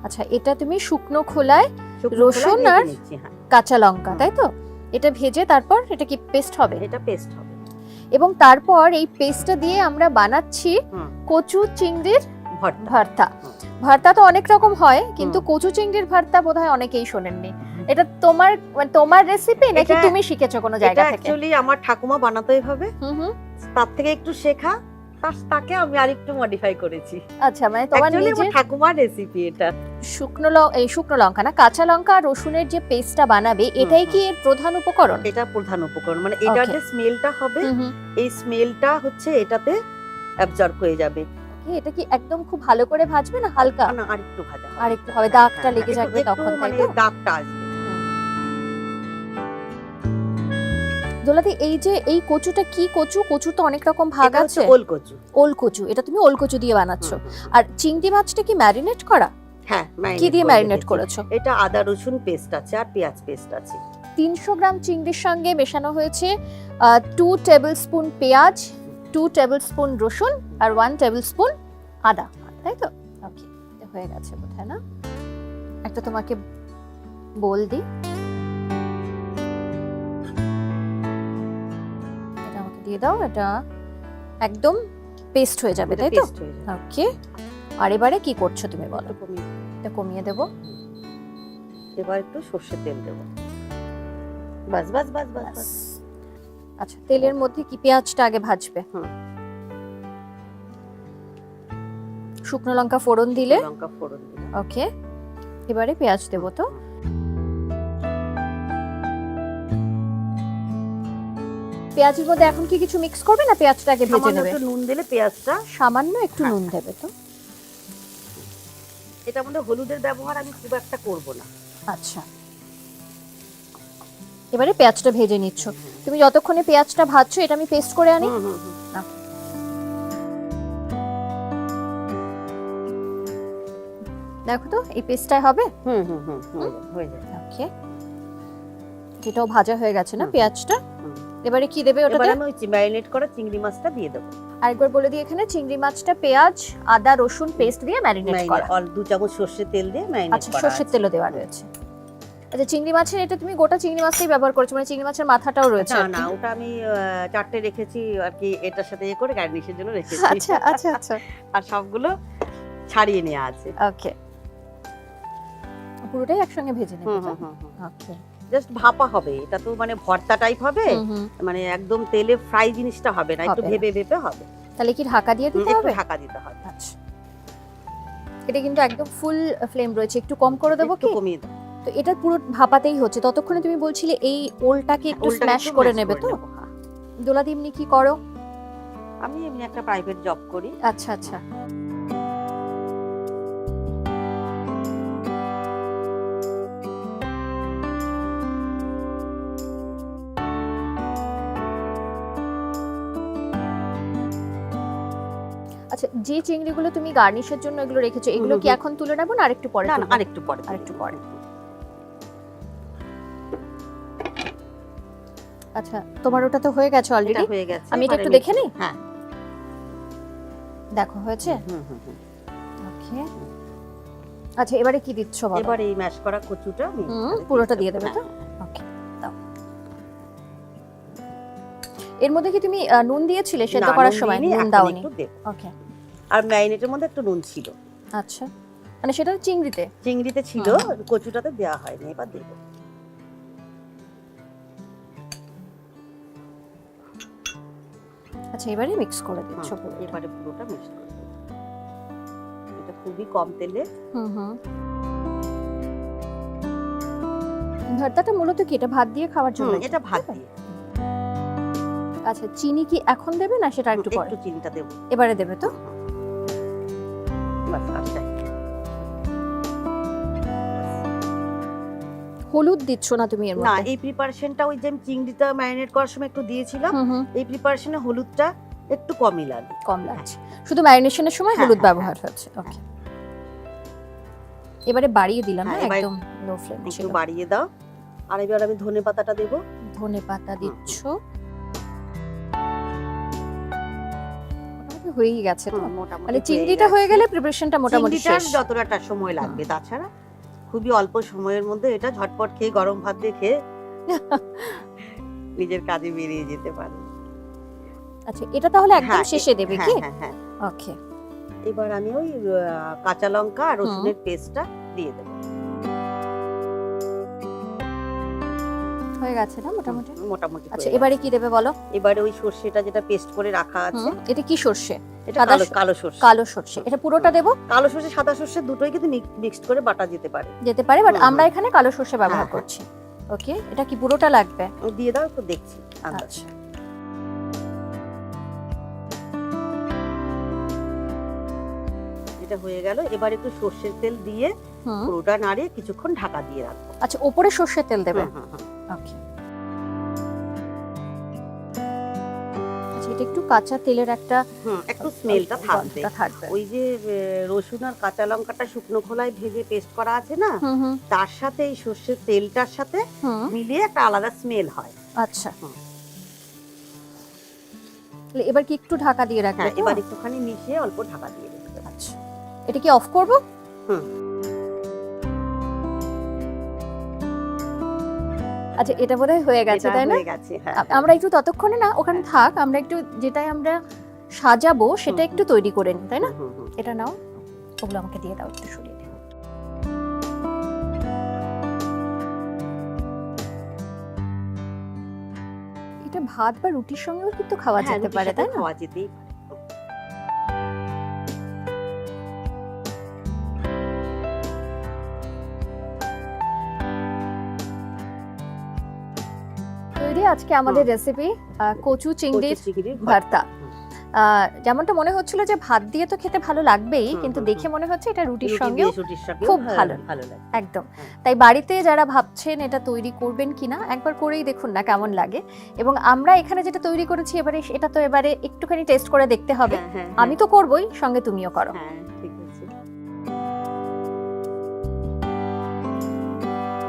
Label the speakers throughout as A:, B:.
A: আচ্ছা, এটা তুমি শুকনো খোলায় রসুন আর কাঁচা লঙ্কা, তাই তো? এটা ভেজে তারপর এটা কি পেস্ট হবে?
B: এটা পেস্ট হবে।
A: এবং তারপর এই পেস্টটা দিয়ে আমরা বানাচ্ছি কচু চিংড়ির ভর্তা। ভর্তা তো অনেক রকম হয়, কিন্তু কচু চিংড়ির ভর্তা বোধহয় অনেকেই শোনেননি। এটা তোমার রেসিপি নাকি তুমি শিখেছো কোনো জায়গা থেকে?
B: এটা অ্যাকচুয়ালি আমার ঠাকুমা বানাতো এইভাবে, তার থেকে একটু শেখা, তাকে আমি আরেকটু মডিফাই করেছি।
A: আচ্ছা, মানে তোমার নিজের
B: ঠাকুমার রেসিপি এটা।
A: শুকনো লঙ্কা না, কাঁচা লঙ্কা আর রসুনের যে পেস্টটা বানাবে, এটাই কি এর প্রধান উপকরণ?
B: এটা প্রধান উপকরণ, মানে এটার যে স্মেলটা হবে, এই স্মেলটা হচ্ছে এটাতে অ্যাবজর্ব হয়ে যাবে।
A: এটা কি একদম খুব ভালো করে ভাজবে না হালকা?
B: না, আরেকটু ভাজা,
A: আরেকটু হবে, দাগটা লেগে যাবে তখন, তাই
B: মানে
A: তো?
B: দাগটা আসবে।
A: দোলাদি, এই যে এই কচুটা কি কচু? কচু তো অনেক রকম ভাগ আছে।
B: ওল কচু।
A: ওল কচু, এটা তুমি ওল কচু দিয়ে বানাচ্ছো। আর চিংড়ি মাছটা কি ম্যারিনেট করা?
B: হ্যাঁ,
A: কি দিয়ে ম্যারিনেট করেছো?
B: এটা আদা রসুন পেস্ট আছে আর পেঁয়াজ পেস্ট আছে।
A: 300 গ্রাম চিংড়ির সঙ্গে মেশানো হয়েছে 2 টেবিলস্পুন পেঁয়াজ, 2 টেবিলস্পুন রসুন আর 1 টেবিলস্পুন আদা, তাই তো? ওকে, এটা হয়ে গেছে বোধহয় না? একটা তোমাকে বল দিই, এটা আমাকে দিয়ে দাও। এটা একদম পেস্ট হয়ে যাবে, তাই তো? ওকে, আর এবারে কি করছো তুমি বলো? এটা কমিয়ে দেব।
B: এবার একটু সরষের তেল দেব। বাস বাস বাস বাস।
A: আচ্ছা, তেলের মধ্যে কি পেঁয়াজটা আগে ভাজবে? শুকনো লঙ্কা ফোড়ন দিলে? ওকে, এবারে পেঁয়াজ দেব। তো পেঁয়াজের মধ্যে এখন কি কিছু মিক্স করবে না পেঁয়াজটা আগে ভেজে নেবে?
B: একটু নুন দিলে পেঁয়াজটা,
A: সামান্য একটু নুন দেবে। তো
B: এটার মধ্যে হলুদের ব্যবহার আমি খুব একটা করব না।
A: আচ্ছা, এবারে পেঁয়াজটা ভেজে নিচ্ছ। তুমি যতক্ষণে পেঁয়াজটা ভাজছো, এটা আমি পেস্ট করে আনি। দেখো তো, এই পেস্টটাই হবে।
B: হয়ে যাবে।
A: ওকে, এটাও ভাজা হয়ে গেছে না পেঁয়াজটা? এবারে কি দেবে ওটাতে?
B: এবারে আমি ওই ম্যারিনেট করা চিংড়ি মাছটা দিয়ে দেব।
A: আরেকবার বলে দিই, এখানে চিংড়ি মাছটা পেঁয়াজ আদা রসুন পেস্ট দিয়ে ম্যারিনেট করা,
B: আর 2 চামচ সরষের তেল দিয়ে ম্যারিনেট করা।
A: আচ্ছা, সরষের তেলও দেওয়া রয়েছে। আচ্ছা, চিংড়ি মাছের এটা তুমি গোটা চিংড়ি মাছটাই ব্যবহার করেছো, মানে চিংড়ি মাছের মাথাটাও রয়েছে?
B: না, ওটা আমি 4টে রেখেছি আর কি, এটার সাথে করে গার্নিশের জন্য রেখেছি।
A: আচ্ছা আচ্ছা আচ্ছা।
B: আর সবগুলো ছাড়িয়ে নেওয়া আছে।
A: ওকে, পুরোটাই একসঙ্গে ভেজে নেব। ওকে,
B: জাস্ট ভাপা হবে, এটা তো মানে ভর্তা টাইপ হবে, মানে একদম তেলে ফ্রাই জিনিসটা হবে না, একটু ভেপে ভেপে হবে।
A: তাহলে কি ঢাকা দিয়ে দিতে হবে?
B: একটু ঢাকা দিতে হবে।
A: আচ্ছা, এটা কিন্তু একদম ফুল ফ্লেম রয়েছে, একটু কম করে দেব কি?
B: কমিয়ে দাও।
A: তো এটা পুরো ভাপাতেই হচ্ছে, ততক্ষণে তুমি বলছিলে এই ওলটাকে একটু স্ম্যাশ করে নেবে। তো দোলাদি, এমনি কি করো?
B: আমি এমনি একটা প্রাইভেট জব করি।
A: আচ্ছা আচ্ছা। আচ্ছা, যে চিংড়িগুলো তুমি গার্নিশের জন্য এগুলো রেখেছো, এগুলো কি এখন তুলে নেব না আরেকটু পরে?
B: না, আরেকটু পরে।
A: আচ্ছা, তোমার ওটা তো হয়ে গেছে অলরেডি।
B: হয়ে গেছে,
A: আমি এটা একটু দেখে নিই।
B: হ্যাঁ,
A: দেখো হয়েছে। ওকে, আচ্ছা, এবারে কি দিচ্ছ বাবা?
B: এবারে এই ম্যাশ করা কচুটা আমি
A: পুরোটা দিয়ে দেবে তো? ওকে, দাও। এর মধ্যে কি তুমি নুন দিয়েছিলে সেদ্ধ করার সময়? নুন দাওনি? ওকে,
B: আর ম্যারিনেটের মধ্যে একটু নুন ছিল।
A: আচ্ছা, মানে সেটা চিংড়িতে
B: ছিল, কচুটাতে দেওয়া হয়নি, এবার দেব।
A: আচ্ছা, এবারে মিক্স করে দিচ্ছ পুরো?
B: এবারে পুরোটা মিক্স করে দেব। এটা খুবই কম তেলে।
A: ভর্তাটা মূলত কি এটা ভাত দিয়ে খাওয়ার জন্য?
B: এটা ভাত দিয়ে।
A: আচ্ছা, চিনি কি এখন দেবে না সেটা একটু পরে?
B: একটু চিনিটা দেব।
A: এবারে দেবে তো?
B: বাস, আচ্ছা।
A: হলুদ দিচ্ছ না তুমি এর মধ্যে?
B: না, এই প্রিপারেশনটা ওই যে চিংড়িটা ম্যারিনেট করার সময় একটু দিয়েছিলাম, এই প্রিপারেশনে হলুদটা একটু কমই লাগে।
A: কম লাগছে, শুধু ম্যারিনেশনের সময় হলুদ ব্যবহার হচ্ছে। ওকে, এবারে বাড়িয়ে দিলাম, একদম লো ফ্লেম ছিল।
B: একটু বাড়িয়ে দাও। আর এবার আমি ধনেপাতাটা দেব।
A: ধনেপাতা দিচ্ছ। হয়েই গেছে তো,
B: মোটামুটি
A: মানে চিংড়িটা হয়ে গেলে প্রিপারেশনটা মোটামুটি শেষ।
B: যতটা সময় লাগবে, তাছাড়া খুবই অল্প সময়ের মধ্যে এটা ঝটপট খেয়ে গরম ভাত দিয়ে খেয়ে নিজের কাজে বেরিয়ে যেতে পারে।
A: আচ্ছা, এটা তাহলে একদম শেষে দেবে কি?
B: হ্যাঁ।
A: ওকে,
B: এবার আমি ওই কাঁচা লঙ্কা আর রসুনের পেস্টটা দিয়ে দেবো।
A: হয়ে গেছে না মোটামুটি?
B: মোটামুটি।
A: আচ্ছা, এবারে কি দেবে বলো?
B: এবারে ওই সরষেটা যেটা পেস্ট করে রাখা আছে।
A: এটা কি সরষে?
B: এটা কালো সরষে।
A: কালো সরষে। এটা পুরোটা দেবো?
B: কালো সরষে সাদা সরষে দুটোই কিন্তু মিক্সড করে বাটা যেতে পারে।
A: বাট আমরা এখানে কালো সরষে ব্যবহার করছি। ওকে, এটা কি পুরোটা লাগবে?
B: দিয়ে দাও তো, দেখছি।
A: আচ্ছা,
B: এটা হয়ে গেল। এবার একটু সরষের তেল দিয়ে পুরোটা নাড়িয়ে কিছুক্ষণ ঢাকা দিয়ে রাখবো।
A: আচ্ছা, উপরে সরষের তেল দেবে? ওকে। আচ্ছা, এটা একটু কাঁচা তেলের
B: একটু স্মেলটা থাকবে। ওই যে রসুন আর কাঁচা লঙ্কাটা শুকনো খোলায় ভেজে পেস্ট করা আছে না, তার সাথে এই সরষের তেলটার সাথে মিলিয়ে একটা আলাদা স্মেল হয়।
A: আচ্ছা, এবার কি একটু ঢাকা দিয়ে রাখবে?
B: এবার একটুখানি মিশিয়ে অল্প ঢাকা দিয়ে রাখবে।
A: আচ্ছা, এটা কি অফ করব? আচ্ছা, এটা বোধহয় হয়ে গেছে, তাই না? আমরা একটু ততক্ষণে না ওখানে থাক, আমরা একটু যেটাই আমরা সাজাবো সেটা একটু তৈরি করে নিই, তাই না? এটা নাও, ওগুলো আমাকে দিয়ে দাও, একটু সরিয়ে দাও। এটা ভাত বা রুটির সঙ্গেও কিন্তু খাওয়া যেতে পারে, তাই না?
B: খাওয়া যেতেই পারে।
A: আজকে আমাদের রেসিপি কচু চিংড়ির ভর্তা। যেমনটা মনে হচ্ছিল যে ভাত দিয়ে তো খেতে ভালো লাগবেই, কিন্তু দেখে মনে হচ্ছে এটা রুটির সঙ্গেও খুব ভালো লাগে একদম। তাই বাড়িতে যারা ভাবছেন এটা তৈরি করবেন কিনা, একবার করেই দেখুন না কেমন লাগে। এবং আমরা এখানে যেটা তৈরি করেছি এবারে, এটা তো এবারে একটুখানি টেস্ট করে দেখতে হবে। আমি তো করবই, সঙ্গে তুমিও করো।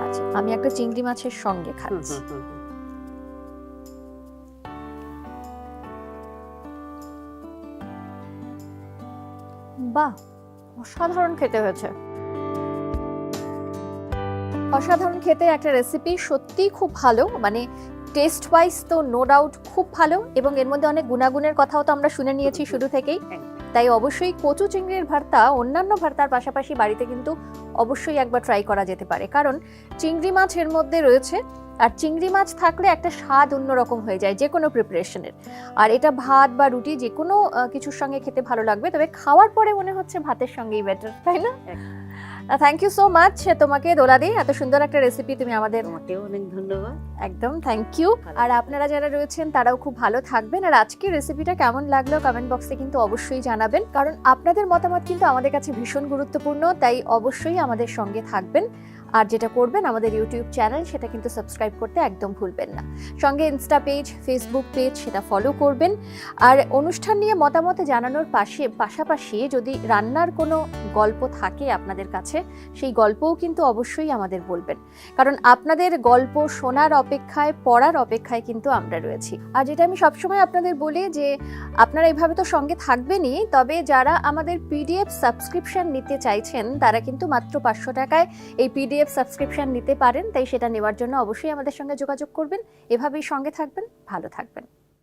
A: আচ্ছা, আমি একটা চিংড়ি মাছের সঙ্গে খাচ্ছি। বাহ, অসাধারণ খেতে হয়েছে, অসাধারণ খেতে একটা রেসিপি, সত্যি খুব ভালো। মানে টেস্ট ওয়াইজ তো নো ডাউট খুব ভালো, এবং এর মধ্যে অনেক গুণাগুণের কথাও তো আমরা শুনে নিয়েছি শুরু থেকেই। তাই অবশ্যই কচু চিংড়ির ভর্তা অন্যান্য ভর্তার পাশাপাশি বাড়িতে কিন্তু অবশ্যই একবার ট্রাই করা যেতে পারে, কারণ চিংড়ি মাছ এর মধ্যে রয়েছে, আর চিংড়ি মাছ থাকলে একটা স্বাদ অন্যরকম হয়ে যায় যে কোনো প্রিপারেশনের। আর এটা ভাত বা রুটি যে কোনো কিছুর সঙ্গে খেতে ভালো লাগবে, তবে খাওয়ার পরে মনে হচ্ছে ভাতের সঙ্গেই বেটার, তাই না? থ্যাংক ইউ সো মাচ তোমাকে দোলাদি, এত সুন্দর একটা রেসিপি তুমি আমাদের।
B: তোমাকেও অনেক ধন্যবাদ।
A: একদম থ্যাংক ইউ। আর আপনারা যারা রয়েছেন তারাও খুব ভালো থাকবেন। আর আজকের রেসিপিটা কেমন লাগলো কমেন্ট বক্সে কিন্তু অবশ্যই জানাবেন, কারণ আপনাদের মতামত কিন্তু আমাদের কাছে ভীষণ গুরুত্বপূর্ণ। তাই অবশ্যই আমাদের সঙ্গে থাকবেন। আর যেটা করবেন, আমাদের ইউটিউব চ্যানেল সেটা কিন্তু সাবস্ক্রাইব করতে একদম ভুলবেন না। সঙ্গে ইনস্টা পেজ, ফেসবুক পেজ সেটা ফলো করবেন। আর অনুষ্ঠান নিয়ে মতামত জানানোর পাশাপাশি যদি রান্নার কোনো গল্প থাকে আপনাদের কাছে, সেই গল্পও কিন্তু অবশ্যই আমাদের বলবেন, কারণ আপনাদের গল্প শোনার অপেক্ষায়, পড়ার অপেক্ষায় কিন্তু আমরা রয়েছি। আর যেটা আমি সবসময় আপনাদের বলি যে আপনারা এইভাবে তো সঙ্গে থাকবেনই, তবে যারা আমাদের পিডিএফ সাবস্ক্রিপশন নিতে চাইছেন তারা কিন্তু মাত্র 500 টাকায় এই পিডিএফ সাবস্ক্রিপশন নিতে পারেন। তাই সেটা নেওয়ার জন্য অবশ্যই আমাদের সঙ্গে যোগাযোগ করবেন। এভাবেই সঙ্গে থাকবেন, ভালো থাকবেন।